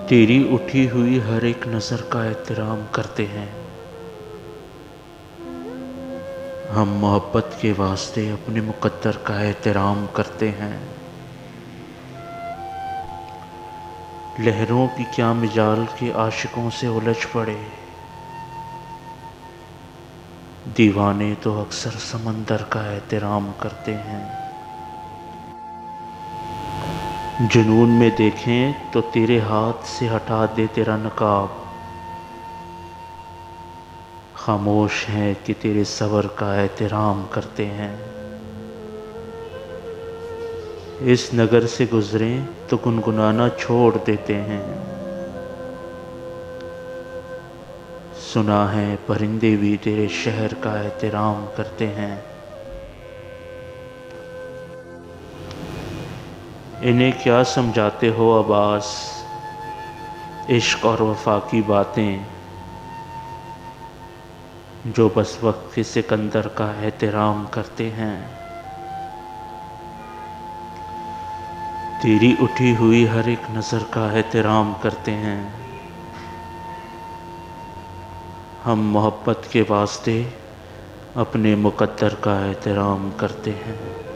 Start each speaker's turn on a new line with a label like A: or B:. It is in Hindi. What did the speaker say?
A: तेरी उठी हुई हर एक नज़र का एहतराम करते हैं। हम मोहब्बत के वास्ते अपने मुक़द्दर का एहतराम करते हैं। लहरों की क्या मिजाल के आशिकों से उलझ पड़े, दीवाने तो अक्सर समंदर का एहतराम करते हैं। जुनून में देखें तो तेरे हाथ से हटा दे तेरा नकाब, खामोश हैं कि तेरे सब्र का एहतराम करते हैं। इस नगर से गुजरें तो गुनगुनाना छोड़ देते हैं। सुना है परिंदे भी तेरे शहर का एहतराम करते हैं। इन्हें क्या समझाते हो अब्बास, इश्क और वफा की बातें, जो बस वक्त के सिकंदर का एहतराम करते हैं। तेरी उठी हुई हर एक नज़र का एहतराम करते हैं। हम मोहब्बत के वास्ते अपने मुक़द्दर का एहतराम करते हैं।